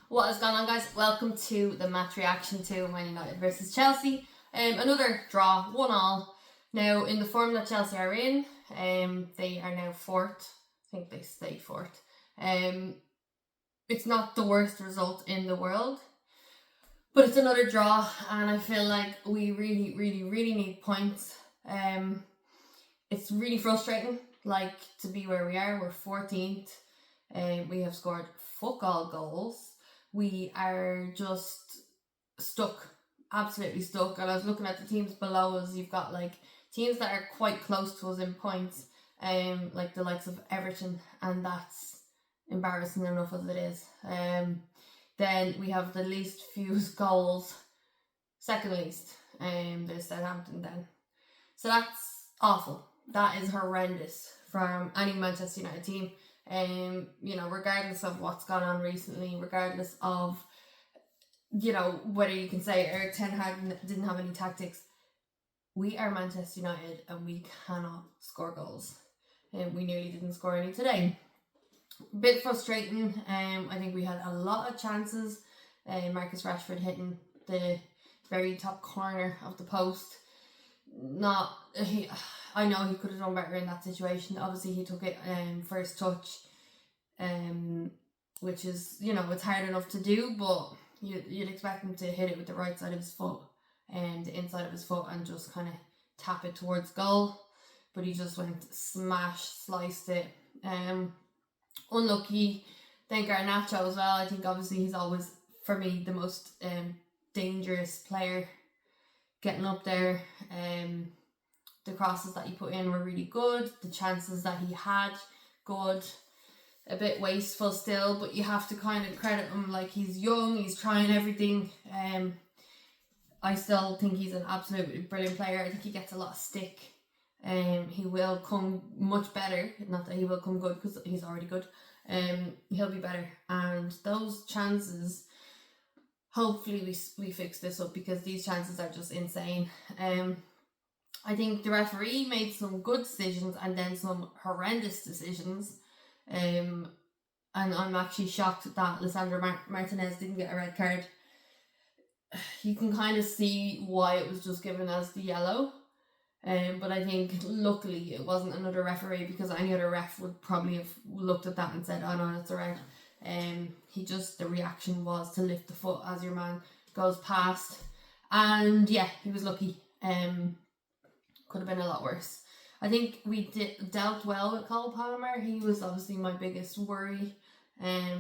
What has gone on, guys? Welcome to the match reaction to Man United versus Chelsea. Another draw, 1-1. Now, in the form that Chelsea are in, they are now fourth. I think they stayed fourth. It's not the worst result in the world, but it's another draw, and I feel like we really need points. It's really frustrating, to be where we are. We're 14th. We have scored fuck all goals. We are just stuck, absolutely stuck. And I was looking at the teams below us. You've got teams that are quite close to us in points, like the likes of Everton, and that's embarrassing enough as it is. Then we have the least fewest goals, second least. There's Southampton then. So that's awful. That is horrendous from any Manchester United team. Regardless of what's gone on recently, regardless of, whether you can say Eric Ten Hag didn't have any tactics, we are Manchester United and we cannot score goals. We nearly didn't score any today. A bit frustrating. I think we had a lot of chances. Marcus Rashford hitting the very top corner of the post. I know he could have done better in that situation. Obviously, he took it first touch, which is, it's hard enough to do, but you'd expect him to hit it with the right side of his foot and the inside of his foot and just kind of tap it towards goal. But he just went sliced it. Unlucky. Then Garnacho as well. I think obviously he's always, for me, the most dangerous player getting up there. The crosses that he put in were really good. The chances that he had, good. A bit wasteful still, but you have to kind of credit him. He's young, he's trying everything. I still think he's an absolutely brilliant player. I think he gets a lot of stick. He will come much better. Not that he will come good, because he's already good. He'll be better. And those chances, hopefully we fix this up, because these chances are just insane. I think the referee made some good decisions and then some horrendous decisions. And I'm actually shocked that Lisandro Martinez didn't get a red card. You can kind of see why it was just given as the yellow. But I think luckily it wasn't another referee, because any other ref would probably have looked at that and said, oh no, it's a red. The reaction was to lift the foot as your man goes past. And yeah, he was lucky. Could have been a lot worse. I think we dealt well with Cole Palmer. He was obviously my biggest worry.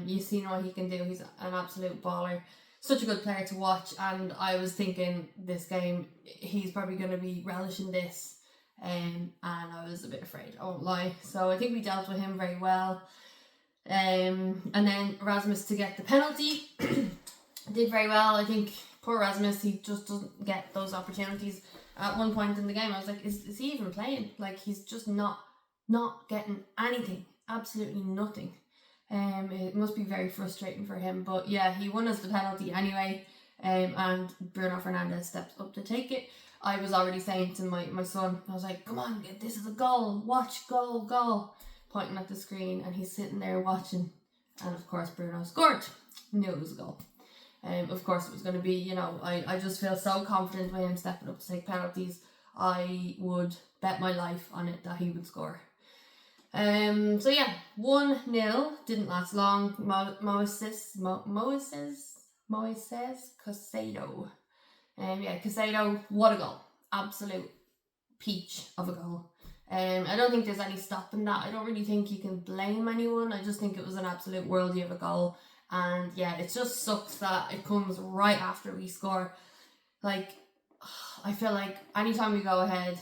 You've seen what he can do. He's an absolute baller. Such a good player to watch. And I was thinking this game, he's probably going to be relishing this. And I was a bit afraid, I won't lie. So I think we dealt with him very well. And then Rasmus to get the penalty. Did very well. I think poor Rasmus, he just doesn't get those opportunities. At one point in the game, I was like, is he even playing? He's just not getting anything. Absolutely nothing. It must be very frustrating for him. But yeah, he won us the penalty anyway. And Bruno Fernandes steps up to take it. I was already saying to my son, I was like, come on, this is a goal. Watch, goal. Pointing at the screen, and he's sitting there watching. And of course, Bruno scored. Knew it was a goal. Of course it was going to be, I just feel so confident with him stepping up to take penalties. I would bet my life on it that he would score. 1-0, didn't last long. Moises Caicedo. Caicedo, what a goal. Absolute peach of a goal. I don't think there's any stopping that. I don't really think you can blame anyone. I just think it was an absolute worldie of a goal. And yeah, it just sucks that it comes right after we score. I feel like anytime we go ahead,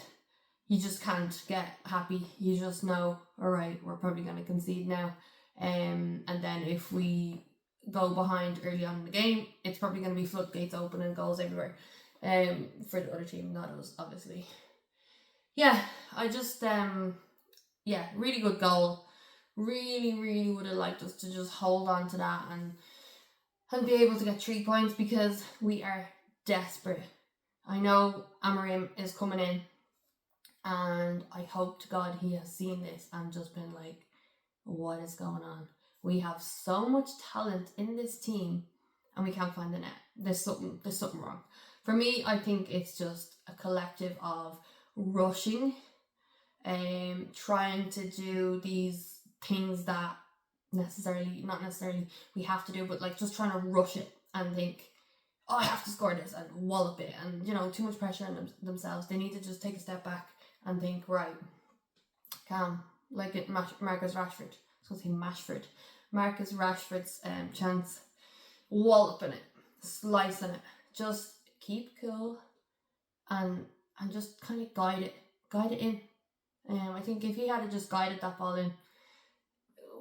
you just can't get happy. You just know, alright, we're probably going to concede now. And then if we go behind early on in the game, it's probably going to be floodgates open and goals everywhere. For the other team, not us, obviously. Yeah, I just, really good goal. Really would have liked us to just hold on to that and be able to get 3 points, because we are desperate. I know Amorim is coming in, and I hope to God he has seen this and just been like, what is going on? We have so much talent in this team, and we can't find the net. There's something wrong. For me, I think it's just a collective of rushing, trying to do these things that not necessarily we have to do, but like just trying to rush it and think, oh, I have to score this and wallop it, and too much pressure on themselves. They need to just take a step back and think, right, calm, like it Marcus Rashford. I was going to say Marcus Rashford's chance, walloping it, slicing it. Just keep cool and just kind of guide it in. I think if he had just guided that ball in,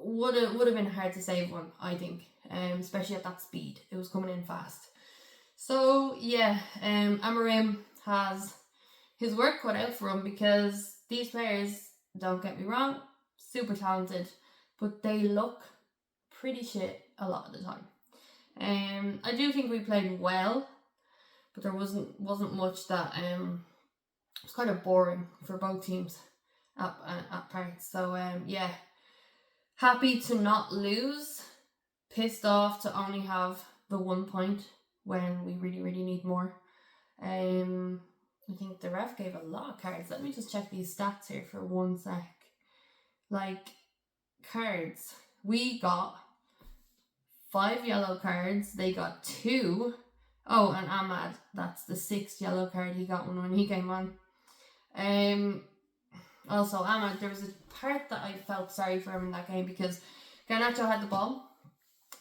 would have been hard to save one, I think, especially at that speed. It was coming in fast. So yeah, Amorim has his work cut out for him, because these players, don't get me wrong, super talented, but they look pretty shit a lot of the time. I do think we played well, but there wasn't much that it was kind of boring for both teams at parts. So yeah, happy to not lose, pissed off to only have the 1 point when we really, really need more. I think the ref gave a lot of cards. Let me just check these stats here for 1 sec. Like, cards, we got 5 yellow cards, they got 2. Oh, and Ahmad, that's the 6th yellow card he got when he came on. Also, Ahmad, there was a part that I felt sorry for him in that game, because Garnacho had the ball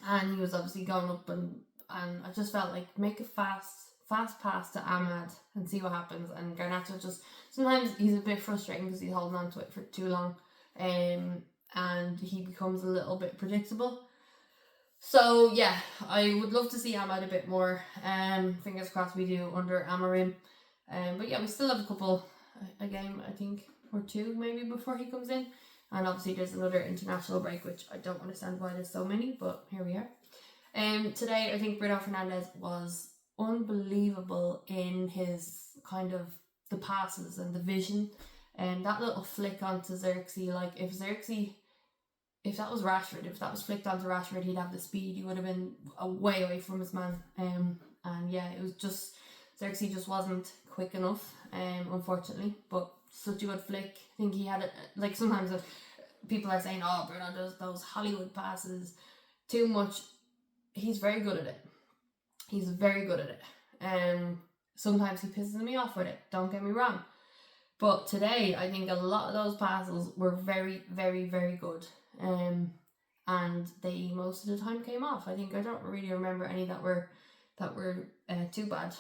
and he was obviously going up, and I just felt like, make a fast pass to Ahmad and see what happens. And Garnacho just, sometimes he's a bit frustrating because he's holding on to it for too long, and he becomes a little bit predictable. So yeah, I would love to see Ahmad a bit more. Fingers crossed we do under Amorim. But yeah, we still have a game, I think, or 2 maybe before he comes in. And obviously there's another international break, which I don't understand why there's so many, but here we are. Today I think Bruno Fernandes was unbelievable in his kind of the passes and the vision. And that little flick onto Xerxes, like if that was Rashford, if that was flicked onto Rashford, he'd have the speed. He would have been way away from his man. And yeah, it was just, Xerxes just wasn't quick enough, unfortunately. But such a good flick. I think he had it, like sometimes people are saying, oh, Bruno does those Hollywood passes too much. He's very good at it. He's very good at it. Sometimes he pisses me off with it, don't get me wrong. But today, I think a lot of those passes were very, very, very good. And they most of the time came off. I don't really remember any that were too bad.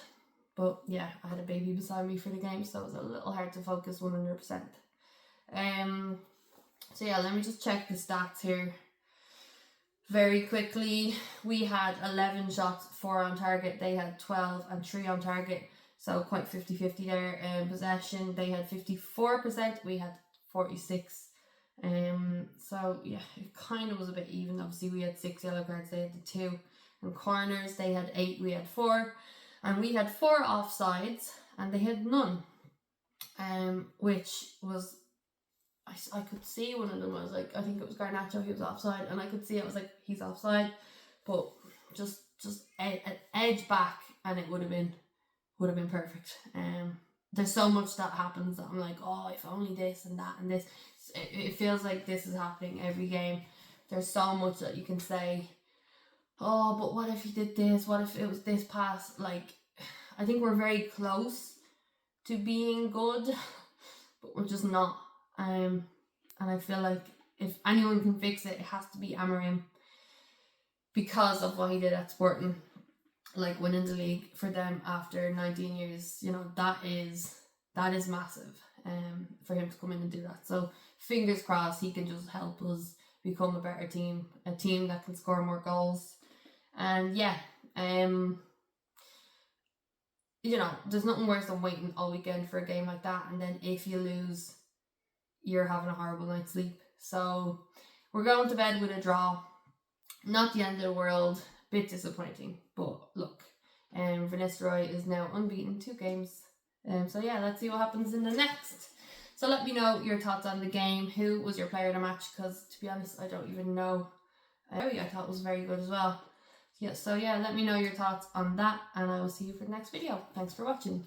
But yeah, I had a baby beside me for the game, so it was a little hard to focus 100%. So yeah, let me just check the stats here very quickly. We had 11 shots, 4 on target. They had 12 and 3 on target. So quite 50-50 there. Possession, they had 54%. We had 46%. So yeah, it kind of was a bit even. Obviously we had 6 yellow cards, they had the 2. And corners, they had 8, we had 4. And we had 4 offsides and they had none. Which was, I could see one of them, I was like, I think it was Garnacho, he was offside, and I could see, I was like, he's offside, but just an edge back and it would have been perfect. There's so much that happens that I'm like, oh, if only this and that and this. It feels like this is happening every game. There's so much that you can say, oh, but what if he did this? What if it was this pass? Like, I think we're very close to being good, but we're just not. And I feel like if anyone can fix it, it has to be Amorim, because of what he did at Sporting, like winning the league for them after 19 years. That is massive. For him to come in and do that. So fingers crossed he can just help us become a better team, a team that can score more goals. And yeah, there's nothing worse than waiting all weekend for a game like that, and then if you lose, you're having a horrible night's sleep. So we're going to bed with a draw. Not the end of the world, bit disappointing, but look, Van Nistelrooy is now unbeaten, 2 games. So yeah, let's see what happens in the next. So let me know your thoughts on the game. Who was your player of the match? Because to be honest, I don't even know. I thought was very good as well. Yeah, so yeah, let me know your thoughts on that, and I will see you for the next video. Thanks for watching.